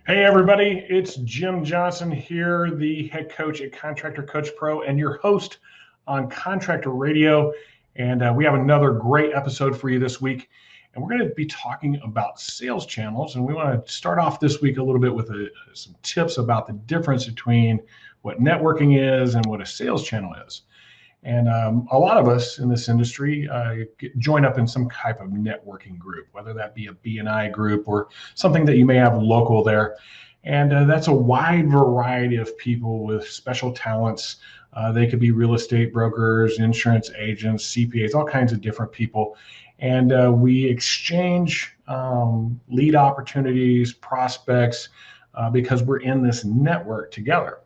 Hey, everybody, it's Jim Johnson here, the head coach at Contractor Coach Pro and your host on Contractor Radio. And we have another great episode for you this week. And we're going to be talking about sales channels. And we want to start off this week a little bit with some tips about the difference between what networking is and what a sales channel is. And a lot of us in this industry join up in some type of networking group, whether that be a BNI group or something that you may have local there. And that's a wide variety of people with special talents. They could be real estate brokers, insurance agents, CPAs, all kinds of different people. And we exchange lead opportunities, prospects, because we're in this network together.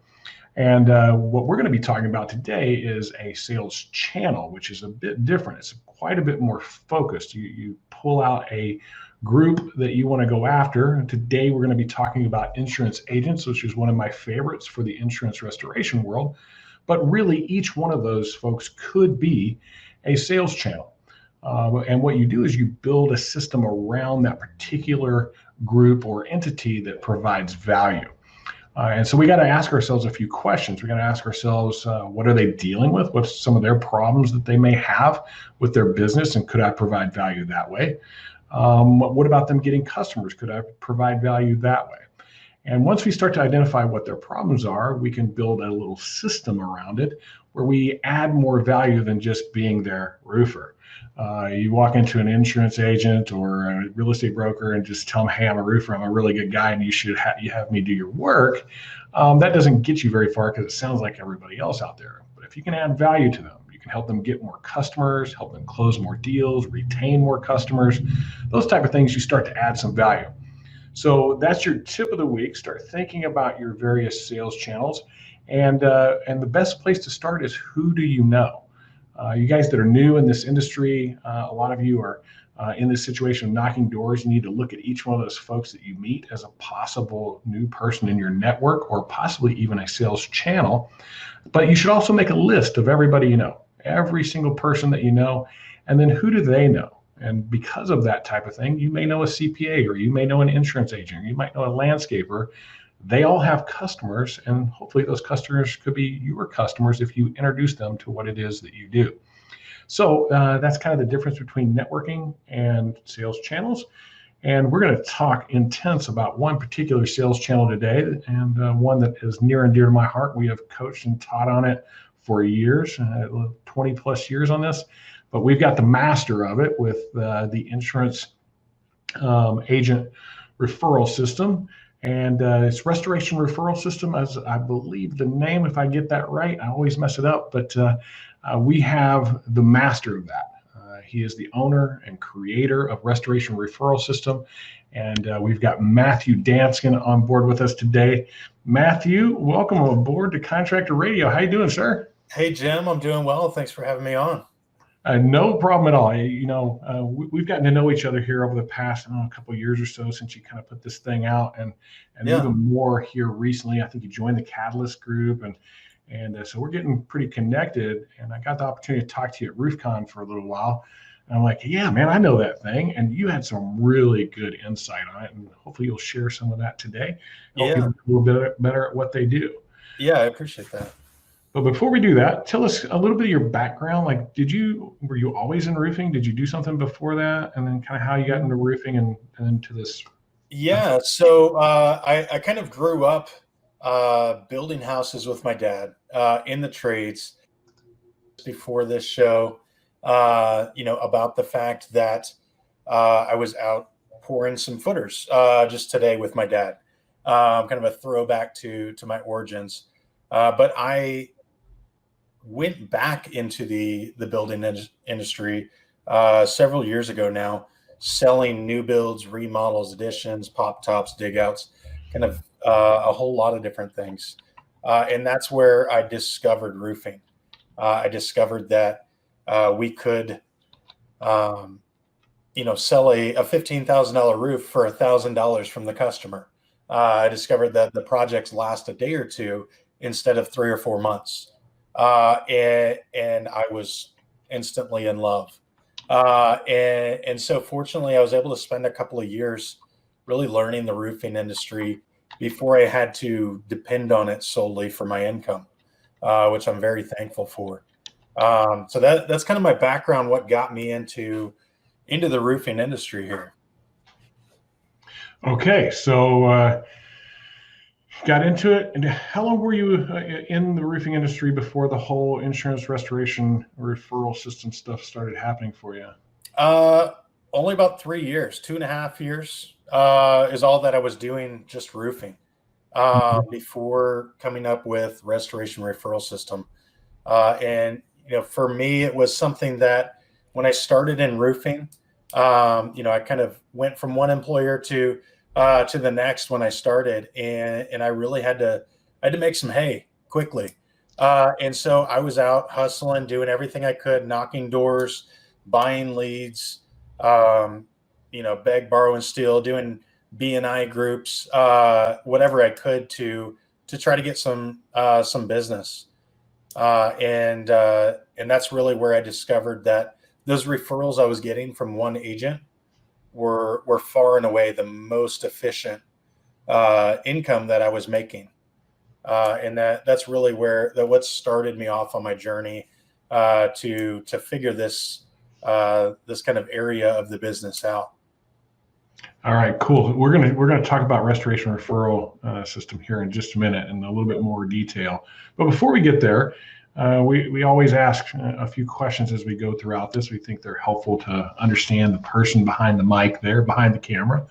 And what we're going to be talking about today is a sales channel, which is a bit different. It's quite a bit more focused. You pull out a group that you want to go after. And today we're going to be talking about insurance agents, which is one of my favorites for the insurance restoration world. But really, each one of those folks could be a sales channel. And what you do is you build a system around that particular group or entity that provides value. And so we got to ask ourselves a few questions. We got to ask ourselves, what are they dealing with? What's some of their problems that they may have with their business? And could I provide value that way? What about them getting customers? Could I provide value that way? And once we start to identify what their problems are, we can build a little system around it where we add more value than just being their roofer. You walk into an insurance agent or a real estate broker and just tell them, hey, I'm a roofer, I'm a really good guy, and you have me do your work. That doesn't get you very far because it sounds like everybody else out there. But if you can add value to them, you can help them get more customers, help them close more deals, retain more customers, those type of things, you start to add some value. So that's your tip of the week. Start thinking about your various sales channels. And the best place to start is, who do you know? You guys that are new in this industry, a lot of you are in this situation of knocking doors. You need to look at each one of those folks that you meet as a possible new person in your network, or possibly even a sales channel. But you should also make a list of everybody you know, every single person that you know, and then who do they know? And because of that type of thing, you may know a CPA, or you may know an insurance agent, or you might know a landscaper. They all have customers, and hopefully those customers could be your customers if you introduce them to what it is that you do. So that's kind of the difference between networking and sales channels. And we're going to talk intense about one particular sales channel today, and one that is near and dear to my heart. We have coached and taught on it for years, 20 plus years on this, but we've got the master of it with the insurance agent referral system. And it's Restoration Referral System, as I believe the name, if I get that right. I always mess it up, but we have the master of that. He is the owner and creator of Restoration Referral System. And we've got Matthew Danskin on board with us today. Matthew, welcome aboard to Contractor Radio. How you doing, sir? Hey, Jim, I'm doing well. Thanks for having me on. No problem at all. We've gotten to know each other here over the past couple of years or so since you kind of put this thing out, and Yeah. even more here recently. I think you joined the Catalyst group, and so we're getting pretty connected. And I got the opportunity to talk to you at RoofCon for a little while. And I'm like, yeah, man, I know that thing. And you had some really good insight on it, and hopefully you'll share some of that today. Help Yeah. people a little bit better at what they do. Yeah, I appreciate that. But before we do that, tell us a little bit of your background. Like, were you always in roofing? Did you do something before that? And then kind of how you got into roofing and into this? Yeah, so I kind of grew up building houses with my dad in the trades. Before this show, about the fact that I was out pouring some footers just today with my dad. Kind of a throwback to my origins. But I went back into the building industry several years ago now, selling new builds, remodels, additions, pop tops, dig outs, kind of a whole lot of different things. And that's where I discovered roofing. I discovered that we could, sell a $15,000 roof for $1,000 from the customer. I discovered that the projects last a day or two instead of 3 or 4 months. And I was instantly in love. And so fortunately, I was able to spend a couple of years really learning the roofing industry before I had to depend on it solely for my income, which I'm very thankful for. So that's kind of my background, what got me into the roofing industry here. Okay, so got into it. And how long were you in the roofing industry before the whole insurance restoration referral system stuff started happening for you? Only about 3 years, 2.5 years is all that I was doing, just roofing, before coming up with restoration referral system. And for me, it was something that when I started in roofing, I kind of went from one employer to the next when I started, and I really had to make some hay quickly. And so I was out hustling, doing everything I could, knocking doors, buying leads, beg, borrow, and steal, doing B&I groups, whatever I could to try to get some business. And that's really where I discovered that those referrals I was getting from one agent were far and away the most efficient income that I was making. And that's really what started me off on my journey to figure this kind of area of the business out. All right, cool. We're gonna talk about restoration referral system here in just a minute in a little bit more detail. But before we get there, we always ask a few questions as we go throughout this. We think they're helpful to understand the person behind the mic there, behind the camera.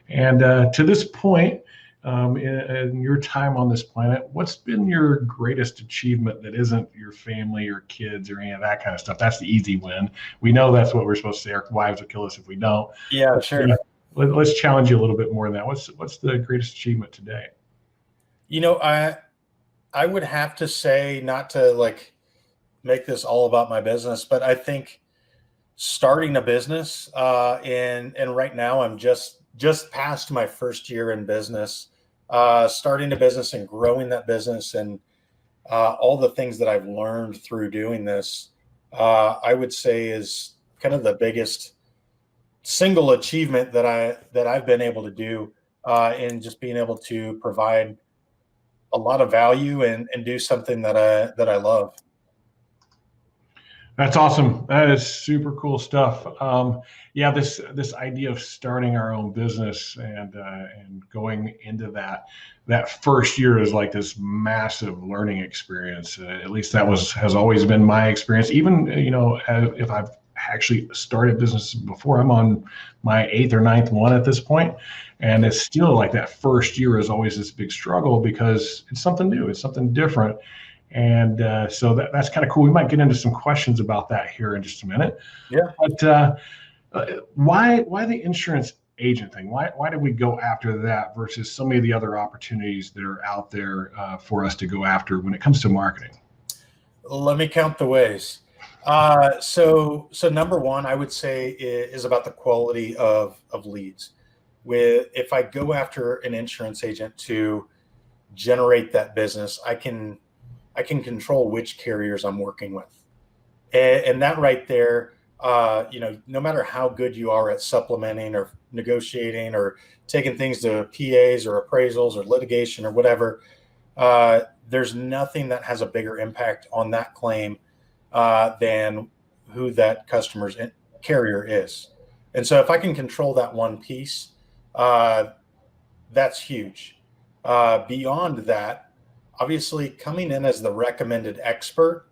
And to this point, in your time on this planet, what's been your greatest achievement that isn't your family or kids or any of that kind of stuff? That's the easy win. We know that's what we're supposed to say. Our wives will kill us if we don't. Yeah, sure. Let's challenge you a little bit more than that. What's the greatest achievement today? I would have to say, not to make this all about my business, but I think starting a business, and right now I'm just past my first year in business, starting a business and growing that business, and all the things that I've learned through doing this, I would say is kind of the biggest single achievement that I've been able to do, in just being able to provide a lot of value and do something that I love. That's awesome. That is super cool stuff. Yeah, this idea of starting our own business and going into that first year is like this massive learning experience. At least that has always been my experience. Even if I've actually started business before, I'm on my 8th or 9th one at this point, and it's still like that first year is always this big struggle because it's something new, it's something different. And so that's kind of cool. We might get into some questions about that here in just a minute. Yeah. But why the insurance agent thing? Why did we go after that versus so many of the other opportunities that are out there for us to go after when it comes to marketing? Let me count the ways. So number one, I would say is about the quality of leads. If I go after an insurance agent to generate that business, I can control which carriers I'm working with. And that right there, no matter how good you are at supplementing or negotiating or taking things to PAs or appraisals or litigation or whatever, there's nothing that has a bigger impact on that claim than who that customer's carrier is. And so if I can control that one piece, that's huge. Beyond that, obviously coming in as the recommended expert,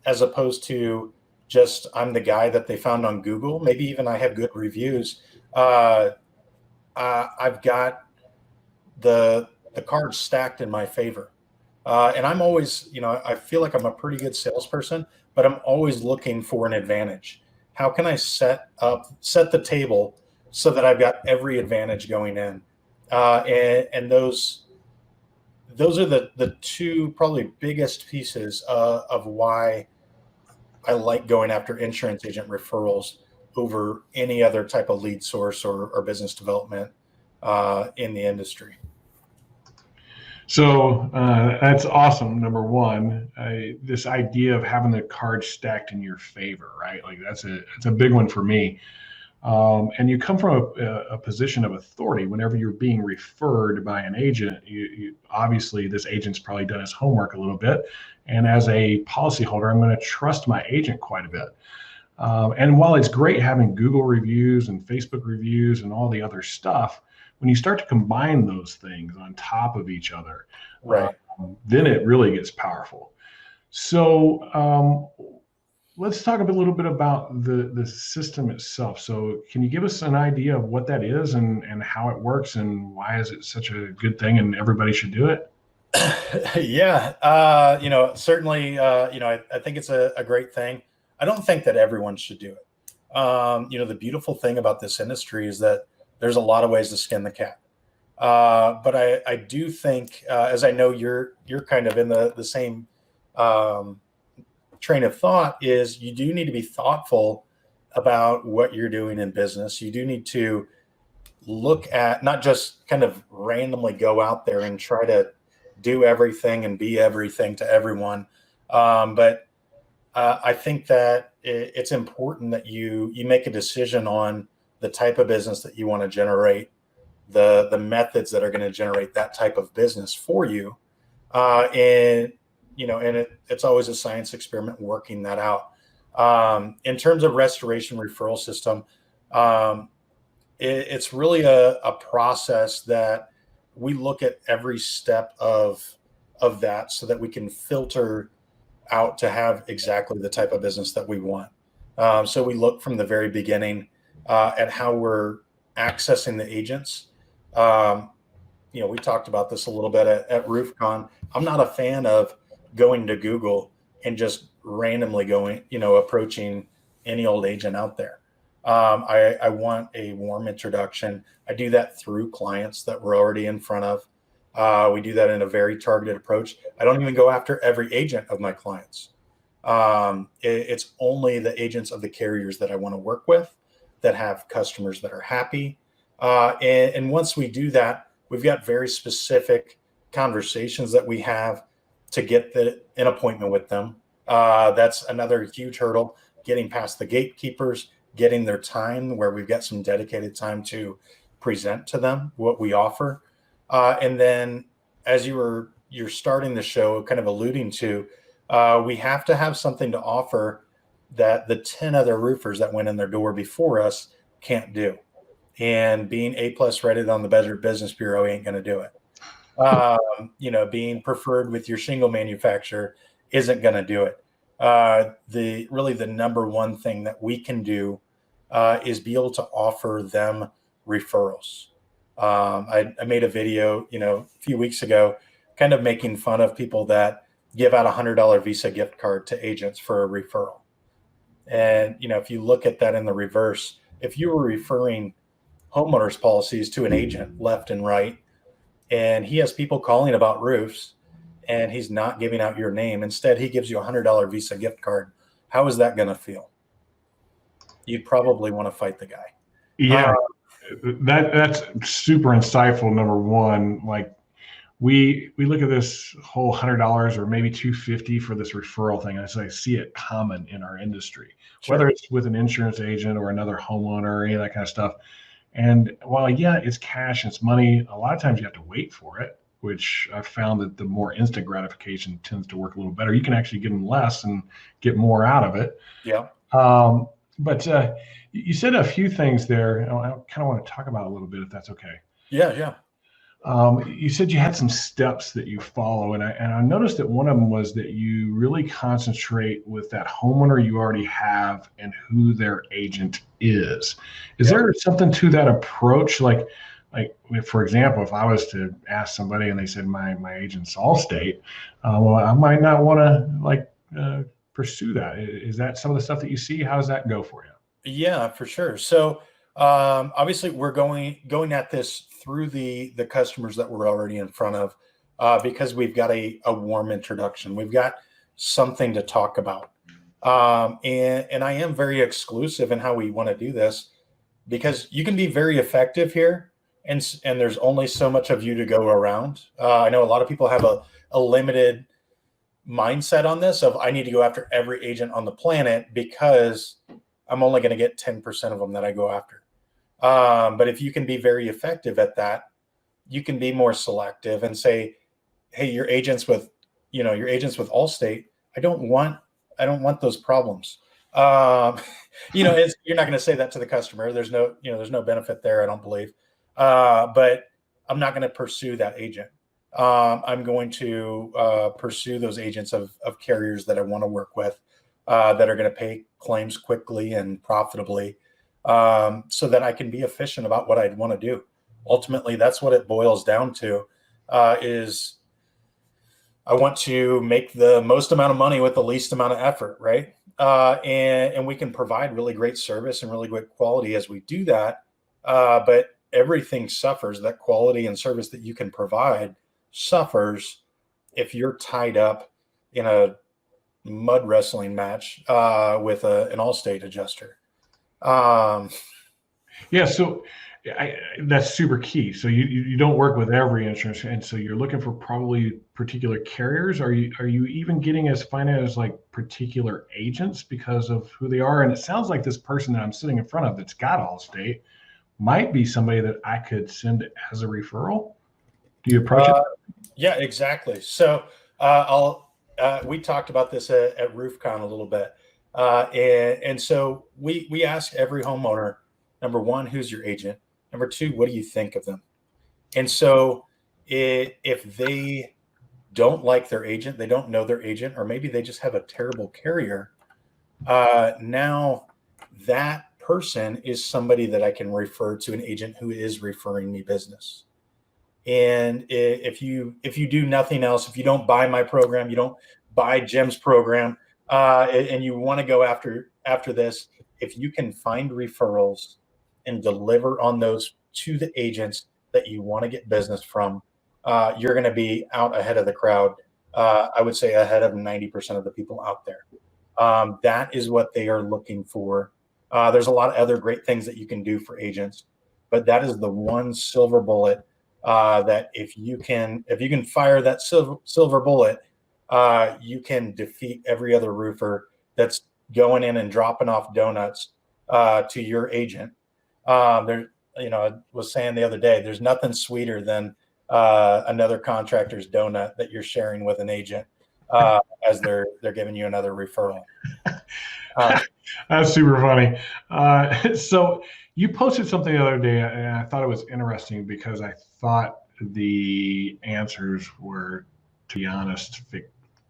as opposed to just I'm the guy that they found on Google, maybe even I have good reviews. I've got the cards stacked in my favor. And I'm always, I feel like I'm a pretty good salesperson, but I'm always looking for an advantage. How can I set the table so that I've got every advantage going in? And those are the two probably biggest pieces of why I like going after insurance agent referrals over any other type of lead source or business development in the industry. So that's awesome. Number one, this idea of having the cards stacked in your favor, right? Like that's a big one for me. And you come from a position of authority. Whenever you're being referred by an agent, obviously this agent's probably done his homework a little bit. And as a policyholder, I'm going to trust my agent quite a bit. And while it's great having Google reviews and Facebook reviews and all the other stuff, when you start to combine those things on top of each other, Right. then it really gets powerful. So let's talk a little bit about the system itself. So can you give us an idea of what that is and how it works and why is it such a good thing and everybody should do it? Yeah. Certainly, I think it's a great thing. I don't think that everyone should do it. The beautiful thing about this industry is that there's a lot of ways to skin the cat. But I do think, as I know you're kind of in the same train of thought, is you do need to be thoughtful about what you're doing in business. You do need to look at, not just kind of randomly go out there and try to do everything and be everything to everyone. But I think that it's important that you make a decision on the type of business that you want to generate, the methods that are going to generate that type of business for you. It's always a science experiment working that out. In terms of restoration referral system, it's really a process that we look at every step of that so that we can filter out to have exactly the type of business that we want. So we look from the very beginning at how we're accessing the agents. We talked about this a little bit at RoofCon. I'm not a fan of going to Google and just randomly approaching any old agent out there. I want a warm introduction. I do that through clients that we're already in front of. We do that in a very targeted approach. I don't even go after every agent of my clients. It's only the agents of the carriers that I want to work with that have customers that are happy. And once we do that, we've got very specific conversations that we have to get an appointment with them. That's another huge hurdle, getting past the gatekeepers, getting their time where we've got some dedicated time to present to them what we offer. And then as you're starting the show, kind of alluding to, we have to have something to offer that the 10 other roofers that went in their door before us can't do. And being A+ rated on the Better Business Bureau ain't going to do it. Being preferred with your shingle manufacturer isn't going to do it. The number one thing that we can do is be able to offer them referrals. I made a video, a few weeks ago, kind of making fun of people that give out $100 Visa gift card to agents for a referral. And, if you look at that in the reverse, if you were referring homeowners policies to an agent left and right, and he has people calling about roofs and he's not giving out your name, instead he gives you a $100 Visa gift card, how is that going to feel? You'd probably want to fight the guy. Yeah, that's super insightful. Number one, like we look at this whole $100 or maybe $250 for this referral thing. And I see it common in our industry, Sure. Whether it's with an insurance agent or another homeowner or any of that kind of stuff. And while, yeah, it's cash, it's money, a lot of times you have to wait for it, which I've found that the more instant gratification tends to work a little better. You can actually give them less and get more out of it. Yeah. But you said a few things there. I kind of want to talk about a little bit, if that's okay. Yeah. You said you had some steps that you follow, and I noticed that one of them was that you really concentrate with that homeowner you already have and who their agent is. Is there something to that approach? Like, for example, if I was to ask somebody and they said my agent's Allstate, well, I might not want to pursue that. Is that some of the stuff that you see? How does that go for you? Yeah, for sure. So obviously we're going at this through the customers that we're already in front of, because we've got a warm introduction. We've got something to talk about. And I am very exclusive in how we want to do this, because you can be very effective here, and there's only so much of you to go around. I know a lot of people have a limited mindset on this of, I need to go after every agent on the planet because I'm only going to get 10% of them that I go after. But if you can be very effective at that, you can be more selective and say, hey, your agents with Allstate, I don't want those problems. You're not going to say that to the customer. There's no benefit there, I don't believe. But I'm not going to pursue that agent. I'm going to pursue those agents of carriers that I want to work with, that are going to pay claims quickly and profitably, so that I can be efficient about what I'd want to do. Ultimately, that's what it boils down to, is I want to make the most amount of money with the least amount of effort, right? And we can provide really great service and really great quality as we do that. But everything suffers. That quality and service that you can provide suffers if you're tied up in a mud wrestling match with an Allstate adjuster. So that's super key. So you don't work with every insurance, and so you're looking for probably particular carriers. Are you even getting as fine as like particular agents because of who they are? And it sounds like this person that I'm sitting in front of that's got Allstate might be somebody that I could send as a referral. Do you approach it? Yeah, exactly. So we talked about this at RoofCon a little bit. And so we ask every homeowner, number one, who's your agent? Number two, what do you think of them? And so if they don't like their agent, they don't know their agent, or maybe they just have a terrible carrier, now that person is somebody that I can refer to an agent who is referring me business. And if you do nothing else, if you don't buy my program, you don't buy Jim's program, and you want to go after this, if you can find referrals and deliver on those to the agents that you want to get business from, you're going to be out ahead of the crowd. I would say ahead of 90% of the people out there. That is what they are looking for. There's a lot of other great things that you can do for agents, but that is the one silver bullet, that if you can fire that silver bullet, you can defeat every other roofer that's going in and dropping off donuts to your agent. I was saying the other day, there's nothing sweeter than another contractor's donut that you're sharing with an agent, as they're giving you another referral. That's super funny. So you posted something the other day, and I thought it was interesting because I thought the answers were, to be honest,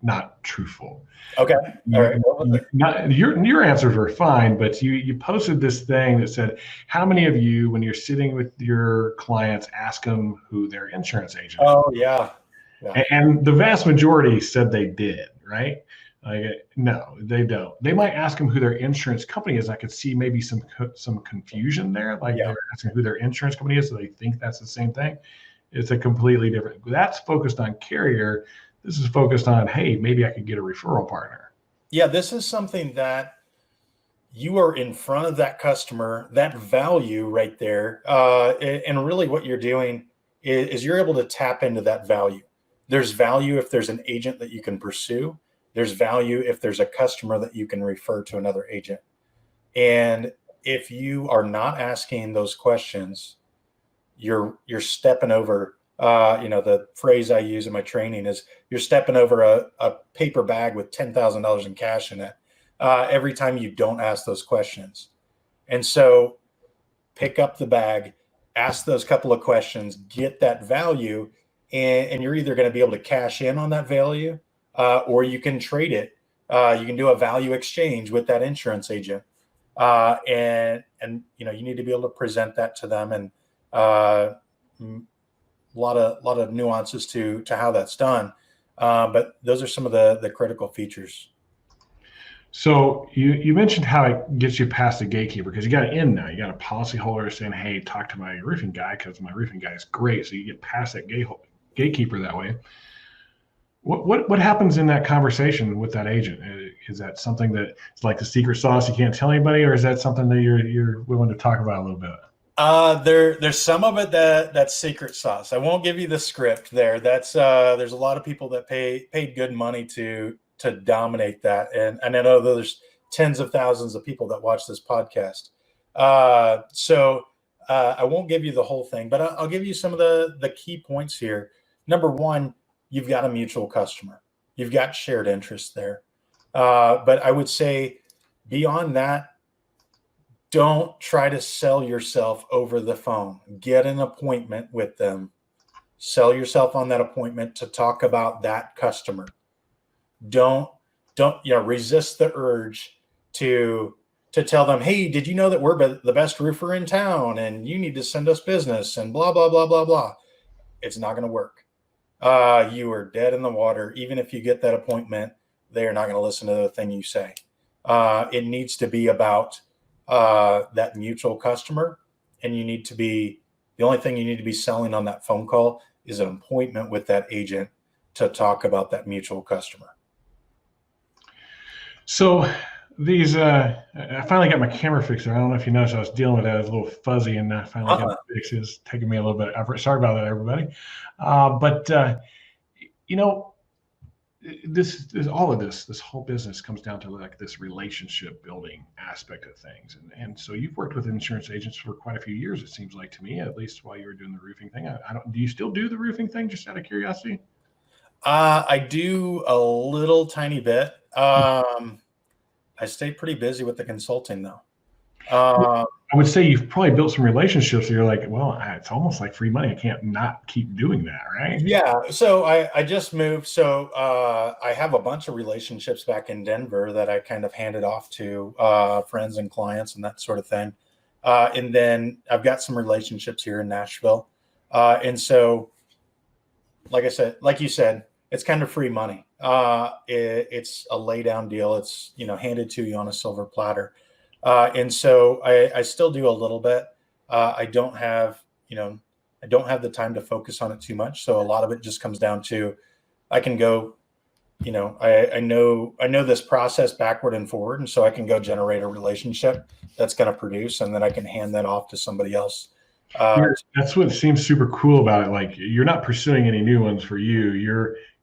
not truthful. Okay. All right. Your answers were fine, but you posted this thing that said, how many of you, when you're sitting with your clients, ask them who their insurance agent is? Oh, yeah. And the vast majority said they did, right? No, they don't. They might ask them who their insurance company is. I could see maybe some confusion there. They're asking who their insurance company is, so they think that's the same thing. It's a completely different. That's focused on carrier. This is focused on, hey, maybe I could get a referral partner. Yeah, this is something that you are in front of that customer, that value right there. And really what you're doing is you're able to tap into that value. There's value if there's an agent that you can pursue. There's value if there's a customer that you can refer to another agent. And if you are not asking those questions, you're stepping over, the phrase I use in my training is you're stepping over a paper bag with $10,000 in cash in it, every time you don't ask those questions. And so pick up the bag, ask those couple of questions, get that value, and you're either going to be able to cash in on that value, or you can trade it. You can do a value exchange with that insurance agent. And you need to be able to present that to them, and a lot of nuances to how that's done. But those are some of the critical features. So you mentioned how it gets you past the gatekeeper, because you got an in now. You got a policyholder saying, hey, talk to my roofing guy because my roofing guy is great. So you get past that gatekeeper that way. What happens in that conversation with that agent? Is that something that is like the secret sauce you can't tell anybody, or is that something that you're willing to talk about a little bit? There's some of it that's secret sauce. I won't give you the script there. That's there's a lot of people that paid good money to dominate that, and I know there's tens of thousands of people that watch this podcast. So I won't give you the whole thing, but I'll give you some of the key points here. Number one, you've got a mutual customer. You've got shared interests there. But I would say beyond that, don't try to sell yourself over the phone. Get an appointment with them. Sell yourself on that appointment to talk about that customer. Don't resist the urge to tell them, hey, did you know that we're the best roofer in town and you need to send us business and blah, blah, blah, blah, blah. It's not going to work. You are dead in the water. Even if you get that appointment, they are not going to listen to the thing you say. It needs to be about that mutual customer, and the only thing you need to be selling on that phone call is an appointment with that agent to talk about that mutual customer. So these, I finally got my camera fixed. I don't know if you noticed, I was dealing with that. It was a little fuzzy, and I finally got it fixed. It's taking me a little bit of effort. Sorry about that, everybody. This whole business comes down to like this relationship building aspect of things. And so you've worked with insurance agents for quite a few years, it seems like to me, at least while you were doing the roofing thing. Do you still do the roofing thing, just out of curiosity? I do a little tiny bit. I stay pretty busy with the consulting though. I would say you've probably built some relationships that you're like, well, it's almost like free money. I can't not keep doing that, right? Yeah. So I just moved. So I have a bunch of relationships back in Denver that I kind of handed off to friends and clients and that sort of thing. And then I've got some relationships here in Nashville. And so, like you said, it's kind of free money. It's a lay down deal. It's, handed to you on a silver platter. And so I still do a little bit. I don't have the time to focus on it too much. So a lot of it just comes down to, I can go, I know this process backward and forward. And so I can go generate a relationship that's going to produce, and then I can hand that off to somebody else. That's what seems super cool about it. Like, you're not pursuing any new ones for you.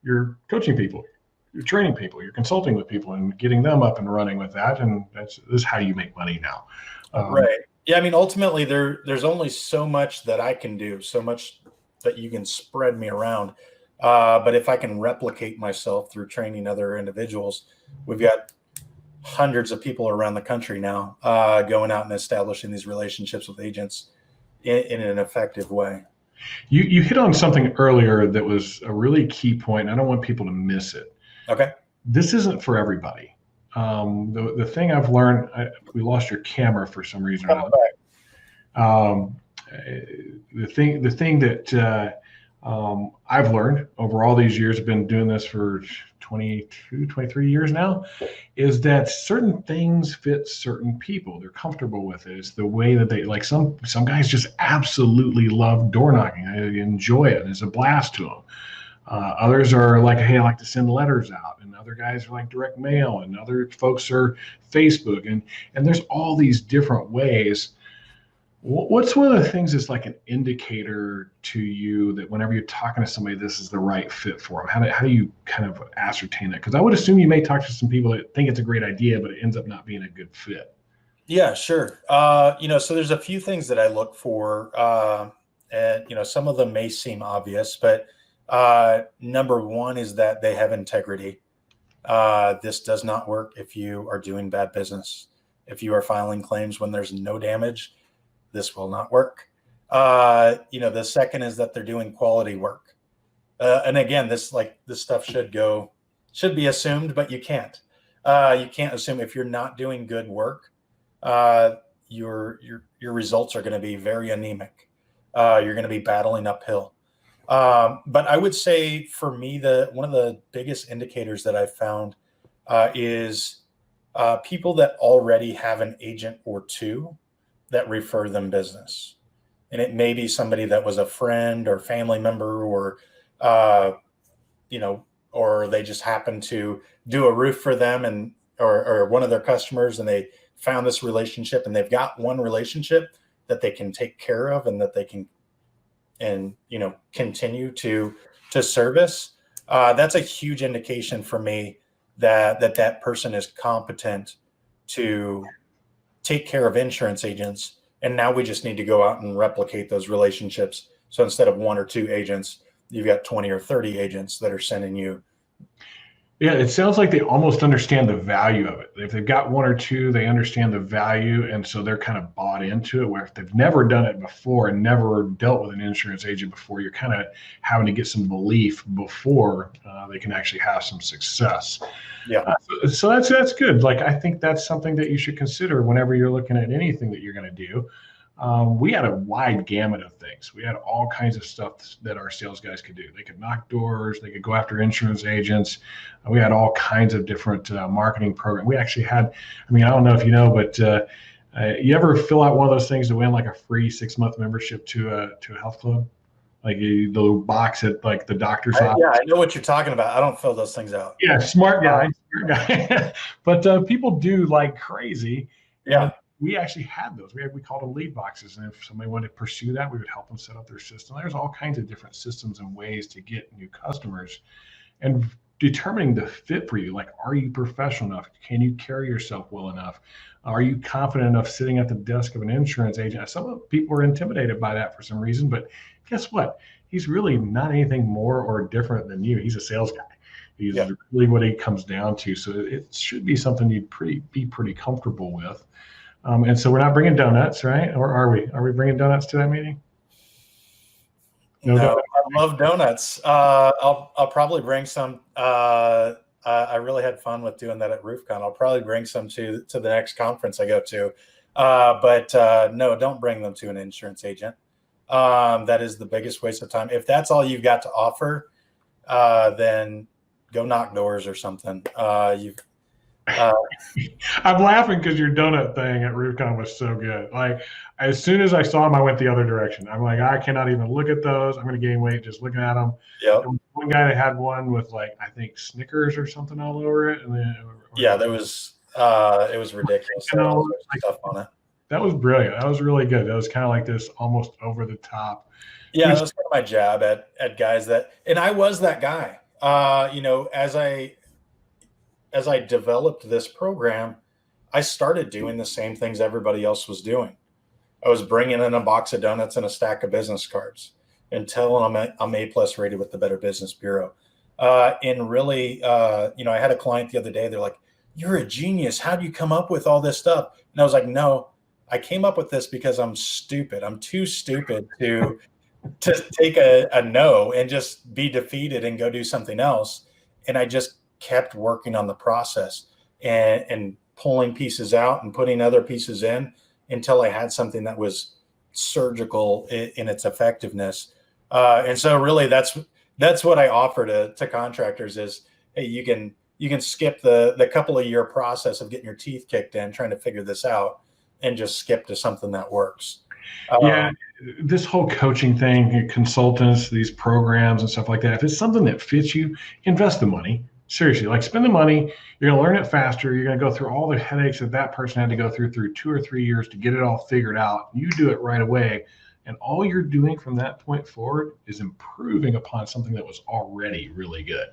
You're coaching people, you're training people, you're consulting with people and getting them up and running with that. And this is how you make money now. Right. Yeah. I mean, ultimately there's only so much that I can do, so much that you can spread me around. But if I can replicate myself through training other individuals, we've got hundreds of people around the country now, going out and establishing these relationships with agents in an effective way. You hit on something earlier that was a really key point. I don't want people to miss it. Okay. This isn't for everybody. The thing I've learned, we lost your camera for some reason. The thing that I've learned over all these years, I've been doing this for 22, 23 years now, is that certain things fit certain people. They're comfortable with it. It's the way that they, like, some guys just absolutely love door knocking. They enjoy it. It's a blast to them. Others are like, hey, I like to send letters out, and other guys are like direct mail, and other folks are Facebook, and there's all these different ways. What's one of the things that's like an indicator to you that whenever you're talking to somebody, this is the right fit for them? How do you kind of ascertain that? Because I would assume you may talk to some people that think it's a great idea, but it ends up not being a good fit. Yeah, sure. So there's a few things that I look for, and some of them may seem obvious, but number one is that they have integrity. This does not work if you are doing bad business. If you are filing claims when there's no damage, this will not work. The second is that they're doing quality work. And again, this stuff should be assumed, but you can't. You can't assume if you're not doing good work, your results are going to be very anemic. You're going to be battling uphill. But I would say for me, one of the biggest indicators that I've found is people that already have an agent or two that refer them business. And it may be somebody that was a friend or family member, or or they just happened to do a roof for them or one of their customers, and they found this relationship, and they've got one relationship that they can take care of and that they can continue to service. That's a huge indication for me that person is competent to take care of insurance agents. And now we just need to go out and replicate those relationships. So instead of 1 or 2 agents, you've got 20 or 30 agents that are sending you. Yeah, it sounds like they almost understand the value of it. If they've got 1 or 2, they understand the value. And so they're kind of bought into it, where if they've never done it before and never dealt with an insurance agent before, you're kind of having to get some belief before they can actually have some success. Yeah. So that's good. Like, I think that's something that you should consider whenever you're looking at anything that you're going to do. We had a wide gamut of things. We had all kinds of stuff that our sales guys could do. They could knock doors. They could go after insurance agents. We had all kinds of different marketing programs. We actually had, I mean, I don't know if you know, but you ever fill out one of those things to win like a free 6-month membership to a health club? Like the little box at like the doctor's office. Yeah, I know what you're talking about. I don't fill those things out. Yeah, smart guy. But people do like crazy. Yeah. We actually had those. We called them lead boxes. And if somebody wanted to pursue that, we would help them set up their system. There's all kinds of different systems and ways to get new customers. And determining the fit for you, like, are you professional enough? Can you carry yourself well enough? Are you confident enough sitting at the desk of an insurance agent? Some people are intimidated by that for some reason, but guess what? He's really not anything more or different than you. He's a sales guy. He's really what he comes down to. So it should be something you'd be pretty comfortable with. And so we're not bringing donuts, right? Or are we? Are we bringing donuts to that meeting? No, I love donuts. I'll probably bring some. I really had fun with doing that at RoofCon. I'll probably bring some to the next conference I go to. But no, don't bring them to an insurance agent. That is the biggest waste of time. If that's all you've got to offer, then go knock doors or something. I'm laughing because your donut thing at RoofCon was so good. Like, as soon as I saw them, I went the other direction. I'm like, I cannot even look at those. I'm going to gain weight just looking at them. Yep. One guy that had one with, like, I think Snickers or something all over it. And then there was it was ridiculous. Stuff on it. That was brilliant. That was really good. That was kind of like this almost over the top. Yeah, that was kind of my jab at guys and I was that guy. As I developed this program, I started doing the same things everybody else was doing. I was bringing in a box of donuts and a stack of business cards and telling them I'm A+ rated with the Better Business Bureau. And really, I had a client the other day. They're like, "You're a genius. How do you come up with all this stuff?" And I was like, "No, I came up with this because I'm stupid. I'm too stupid to take a no and just be defeated and go do something else." And I just kept working on the process and pulling pieces out and putting other pieces in until I had something that was surgical in its effectiveness. And so really that's what I offer to contractors is, hey, you can skip the couple of year process of getting your teeth kicked in, trying to figure this out, and just skip to something that works. This whole coaching thing, consultants, these programs and stuff like that, if it's something that fits you, invest the money. Seriously, like, spend the money. You're going to learn it faster. You're going to go through all the headaches that person had to go through 2 or 3 years to get it all figured out. You do it right away. And all you're doing from that point forward is improving upon something that was already really good.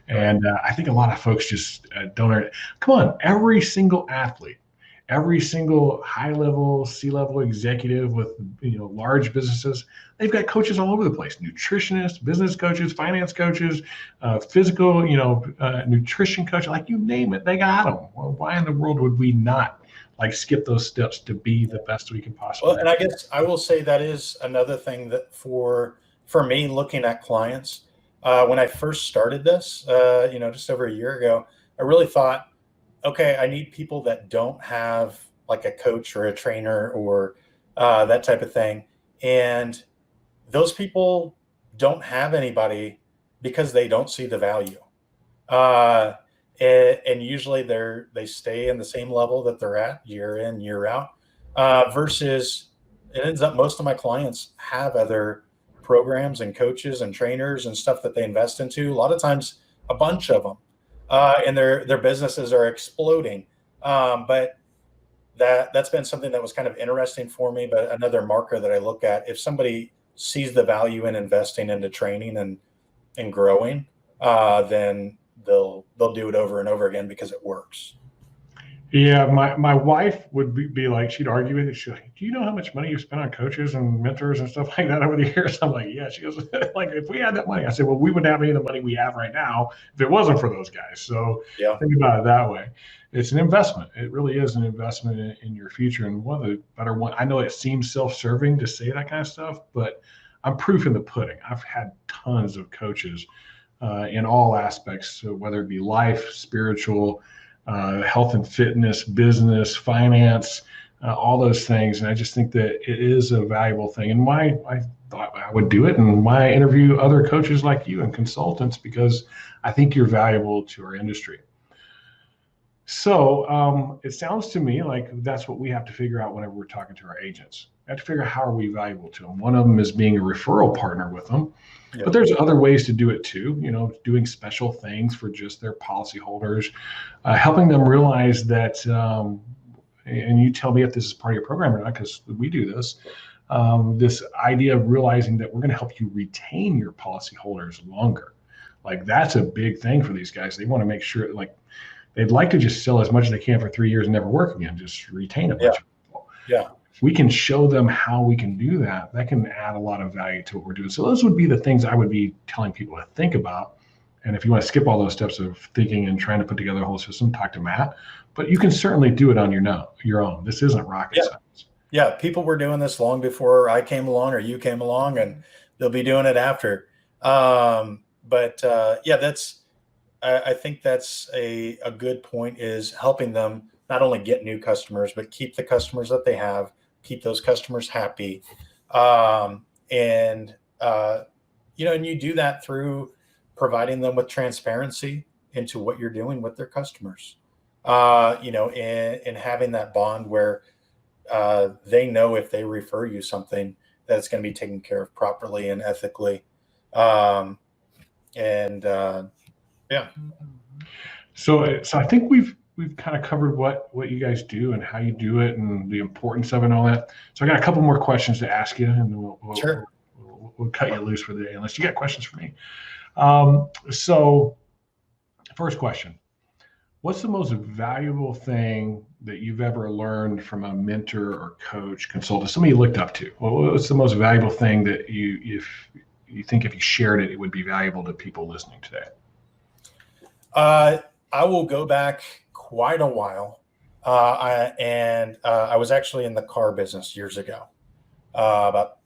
And I think a lot of folks just don't. Come on, every single athlete, every single high-level, C-level executive with large businesses, they've got coaches all over the place: nutritionists, business coaches, finance coaches, physical, nutrition coach, like, you name it, they got them. Well, why in the world would we not skip those steps to be the best we can possibly? Well, and I guess I will say that is another thing that for me, looking at clients, when I first started this, just over a year ago, I really thought, okay, I need people that don't have like a coach or a trainer or that type of thing. And those people don't have anybody because they don't see the value. And usually they stay in the same level that they're at year in, year out, versus it ends up most of my clients have other programs and coaches and trainers and stuff that they invest into. A lot of times, a bunch of them. And their businesses are exploding. But that's been something that was kind of interesting for me. But another marker that I look at, if somebody sees the value in investing into training and growing, then they'll do it over and over again because it works. Yeah, my wife would be like, she'd argue with it. She's like, "Do you know how much money you spent on coaches and mentors and stuff like that over the years?" I'm like, "Yeah." She goes, "Like, if we had that money," I said, "Well, we wouldn't have any of the money we have right now if it wasn't for those guys." So Yeah. think about it that way. It's an investment. It really is an investment in your future. And one of the better one, I know it seems self-serving to say that kind of stuff, but I'm proof in the pudding. I've had tons of coaches in all aspects, so whether it be life, spiritual, health and fitness, business, finance, all those things. And I just think that it is a valuable thing. And why I thought I would do it, and why I interview other coaches like you and consultants, because I think you're valuable to our industry. So it sounds to me like that's what we have to figure out whenever we're talking to our agents. We have to figure out how are we valuable to them. One of them is being a referral partner with them, but Yep. there's other ways to do it too. Doing special things for just their policyholders, helping them realize that. And you tell me if this is part of your program or not, because we do this. This idea of realizing that we're going to help you retain your policyholders longer. Like that's a big thing for these guys. They want to make sure, like, they'd like to just sell as much as they can for 3 years and never work again, just retain a Yeah. bunch of people. Yeah. If we can show them how we can do that, that can add a lot of value to what we're doing. So those would be the things I would be telling people to think about. And if you want to skip all those steps of thinking and trying to put together a whole system, talk to Matt. But you can certainly do it on your own. This isn't rocket science. Yeah, people were doing this long before I came along or you came along, and they'll be doing it after. I think that's a good point, is helping them not only get new customers, but keep the customers that they have, keep those customers happy. And you do that through providing them with transparency into what you're doing with their customers, and having that bond where they know if they refer you something that it's going to be taken care of properly and ethically. Yeah. So I think we've kind of covered what you guys do and how you do it and the importance of it and all that. So I got a couple more questions to ask you, and Sure. We'll cut you loose for the day, unless you got questions for me. So first question. What's the most valuable thing that you've ever learned from a mentor or coach, consultant, somebody you looked up to? What's the most valuable thing that if you think if you shared it, it would be valuable to people listening today? I will go back quite a while. I was actually in the car business years ago, about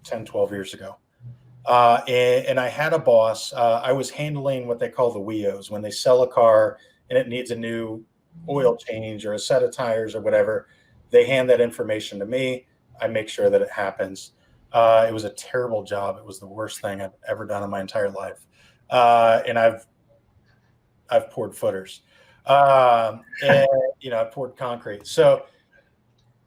10, 12 years ago. And I had a boss. I was handling what they call the WIOs. When they sell a car and it needs a new oil change or a set of tires or whatever, they hand that information to me. I make sure that it happens. It was a terrible job. It was the worst thing I've ever done in my entire life. And I've poured footers, and I've poured concrete. So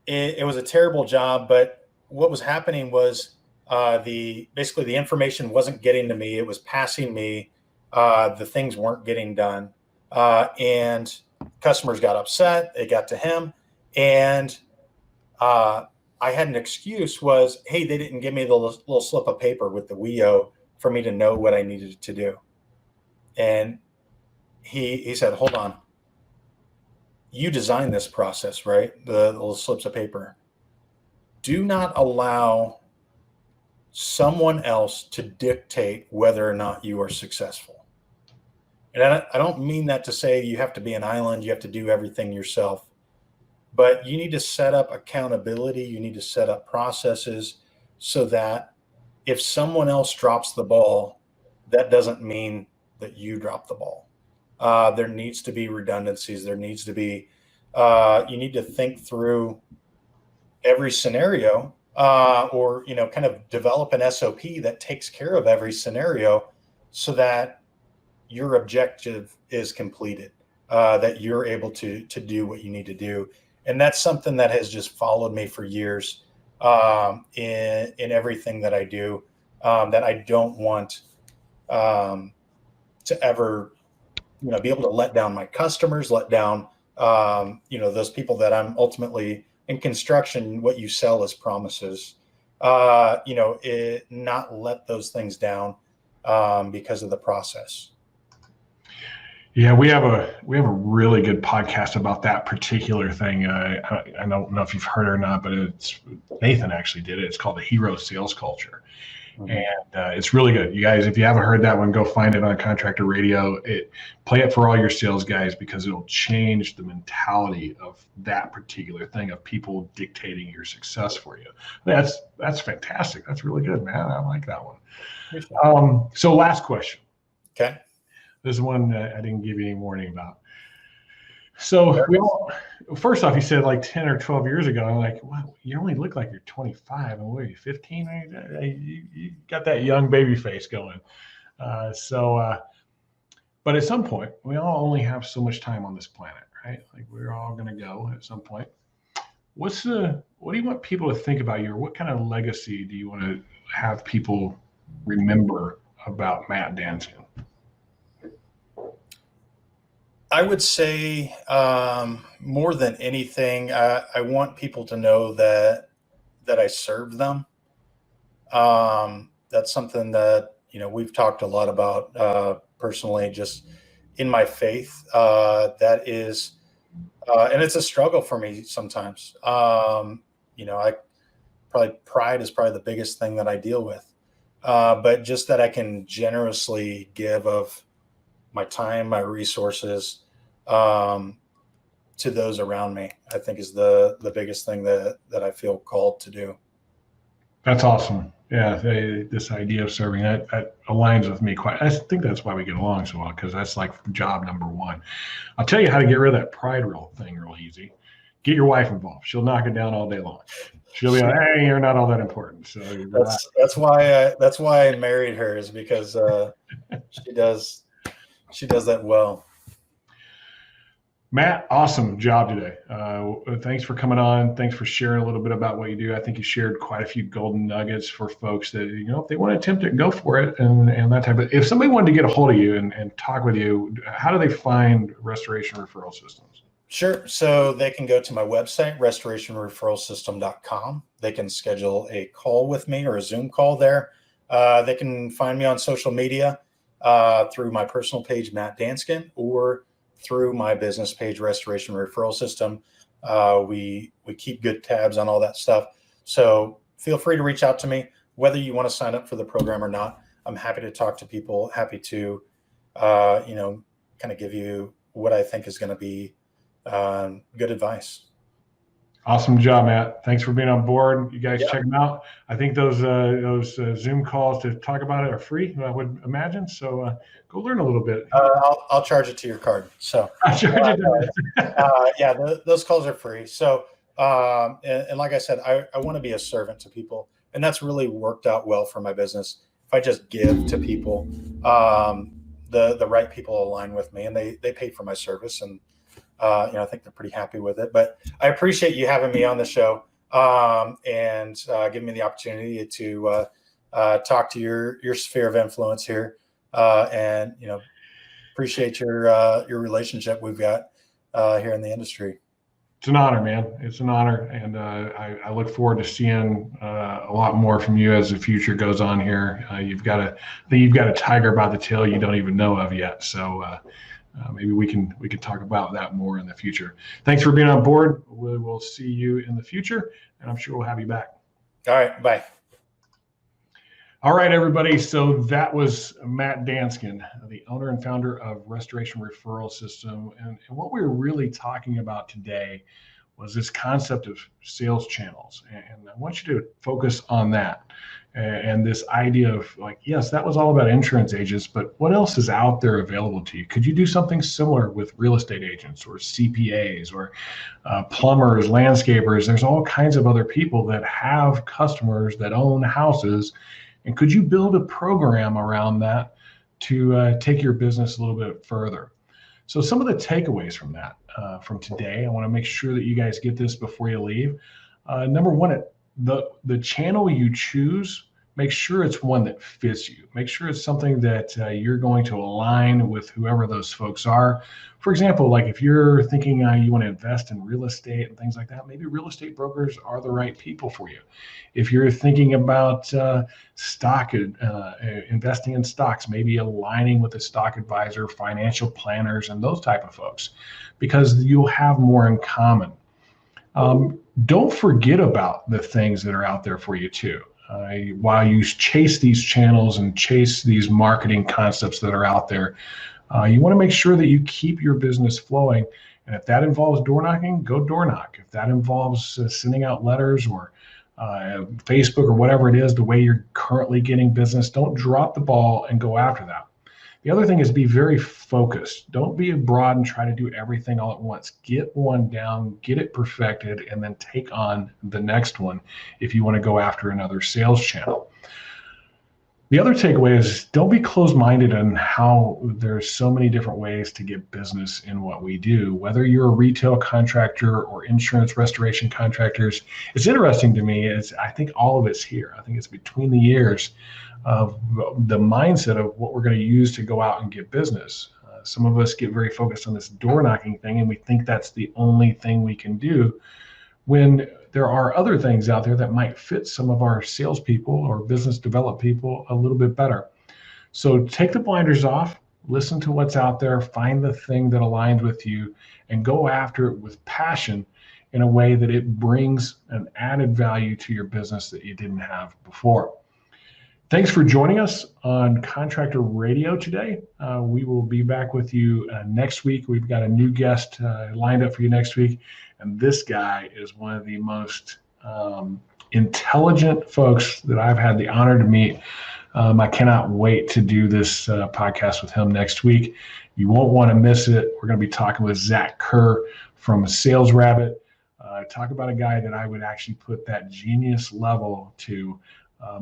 it was a terrible job. But what was happening was basically the information wasn't getting to me. It was passing me. The things weren't getting done, and customers got upset. It got to him, and I had an excuse was, hey, they didn't give me the little slip of paper with the WIO for me to know what I needed to do. And he said, hold on. You designed this process, right? The little slips of paper. Do not allow someone else to dictate whether or not you are successful. And I don't mean that to say you have to be an island, you have to do everything yourself, but you need to set up accountability. You need to set up processes so that if someone else drops the ball, that doesn't mean that you drop the ball. There needs to be redundancies. There needs to be, you need to think through every scenario, or kind of develop an SOP that takes care of every scenario so that your objective is completed, that you're able to do what you need to do. And that's something that has just followed me for years, in everything that I do, that I don't want to ever be able to let down my customers, let down those people that I'm ultimately in construction. What you sell is promises, not let those things down because of the process. Yeah, we have a really good podcast about that particular thing. I don't know if you've heard it or not, but it's Nathan actually did it. It's called the Hero Sales Culture, and Mhm. it's really good. You guys, if you haven't heard that one, go find it on Contractor Radio. Play it for all your sales guys because it'll change the mentality of that particular thing of people dictating your success for you. That's fantastic. That's really good, man. I like that one. So last question. Okay. This is one that I didn't give you any warning about. So first off, you said like 10 or 12 years ago. I'm like, wow, you only look like you're 25. And what are you, 15? You got that young baby face going. But at some point, we all only have so much time on this planet, right? Like we're all going to go at some point. What do you want people to think about you? Or what kind of legacy do you want to have people remember about Matt Danskin? I would say more than anything, I want people to know that I served them. That's something that we've talked a lot about personally, just in my faith. That is, and it's a struggle for me sometimes. Pride is probably the biggest thing that I deal with, but just that I can generously give of my time, my resources, to those around me, I think is the biggest thing that I feel called to do. That's awesome. Yeah, this idea of serving that aligns with me quite. I think that's why we get along so well, because that's like job number one. I'll tell you how to get rid of that pride thing real easy. Get your wife involved. She'll knock it down all day long. She'll be like, "Hey, you're not all that important." So that's why I married her, is because she does that well. Matt, awesome job today. Thanks for coming on. Thanks for sharing a little bit about what you do. I think you shared quite a few golden nuggets for folks that, if they want to attempt it, go for it, and that type of. If somebody wanted to get a hold of you and talk with you, how do they find Restoration Referral Systems? Sure. So they can go to my website, restorationreferralsystem.com. They can schedule a call with me or a Zoom call there. They can find me on social media through my personal page, Matt Danskin, or through my business page, Restoration Referral System. We keep good tabs on all that stuff. So feel free to reach out to me, whether you want to sign up for the program or not. I'm happy to talk to people, happy to, kind of give you what I think is going to be good advice. Awesome job, Matt. Thanks for being on board. You guys check them out. I think those Zoom calls to talk about it are free, I would imagine. So go learn a little bit. I'll charge it to your card. So those calls are free. So and like I said, I want to be a servant to people, and that's really worked out well for my business. If I just give to people, the right people align with me, and they pay for my service, and I think they're pretty happy with it. But I appreciate you having me on the show and giving me the opportunity to talk to your sphere of influence here, and appreciate your relationship we've got here in the industry. It's an honor, man. It's an honor, and I look forward to seeing a lot more from you as the future goes on here. You've got a tiger by the tail you don't even know of yet. So. Maybe we can talk about that more in the future. Thanks for being on board. We'll see you in the future, and I'm sure we'll have you back. All right, bye. All right, everybody. So that was Matt Danskin, the owner and founder of Restoration Referral System. And what we were really talking about today was this concept of sales channels. And I want you to focus on that. And this idea of like, yes, that was all about insurance agents, but what else is out there available to you? Could you do something similar with real estate agents or CPAs or plumbers, landscapers? There's all kinds of other people that have customers that own houses. And could you build a program around that to take your business a little bit further? So some of the takeaways from that, from today, I want to make sure that you guys get this before you leave. Number one, the channel you choose make sure it's one that fits you. Make sure it's something that you're going to align with whoever those folks are. For example, like if you're thinking you want to invest in real estate and things like that, maybe real estate brokers are the right people for you. If you're thinking about investing in stocks, maybe aligning with a stock advisor, financial planners, and those type of folks, because you'll have more in common. Don't forget about the things that are out there for you too. While you chase these channels and chase these marketing concepts that are out there, you want to make sure that you keep your business flowing. And if that involves door knocking, go door knock. If that involves sending out letters or Facebook or whatever it is, the way you're currently getting business, don't drop the ball and go after that. The other thing is be very focused. Don't be abroad and try to do everything all at once. Get one down, get it perfected, and then take on the next one if you want to go after another sales channel. The other takeaway is don't be closed-minded on how there's so many different ways to get business in what we do. Whether you're a retail contractor or insurance restoration contractors, it's interesting to me is I think all of it's here. I think it's between the years of the mindset of what we're going to use to go out and get business. Some of us get very focused on this door knocking thing, and we think that's the only thing we can do, when there are other things out there that might fit some of our salespeople or business development people a little bit better. So take the blinders off, listen to what's out there, find the thing that aligns with you, and go after it with passion in a way that it brings an added value to your business that you didn't have before. Thanks for joining us on Contractor Radio today. We will be back with you next week. We've got a new guest lined up for you next week. And this guy is one of the most intelligent folks that I've had the honor to meet. I cannot wait to do this podcast with him next week. You won't want to miss it. We're going to be talking with Zach Kerr from Sales Rabbit. Talk about a guy that I would actually put that genius level to.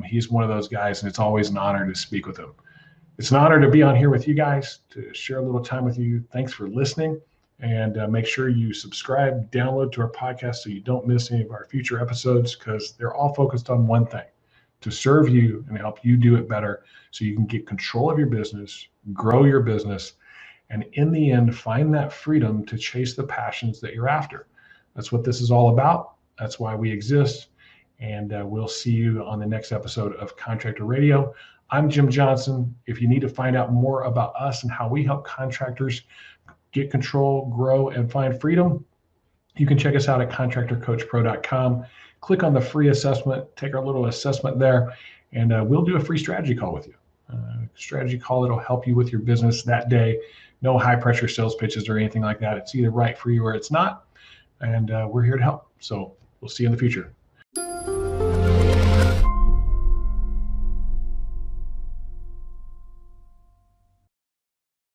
He's one of those guys, and it's always an honor to speak with him. It's an honor to be on here with you guys, to share a little time with you. Thanks for listening, and make sure you subscribe, download to our podcast so you don't miss any of our future episodes, because they're all focused on one thing: to serve you and help you do it better so you can get control of your business, grow your business, and in the end, find that freedom to chase the passions that you're after. That's what this is all about. That's why we exist. And we'll see you on the next episode of Contractor Radio. I'm Jim Johnson. If you need to find out more about us and how we help contractors get control, grow, and find freedom, you can check us out at contractorcoachpro.com. Click on the free assessment, take our little assessment there, and we'll do a free strategy call with you. Strategy call that'll help you with your business that day. No high pressure sales pitches or anything like that. It's either right for you or it's not. And we're here to help. So we'll see you in the future.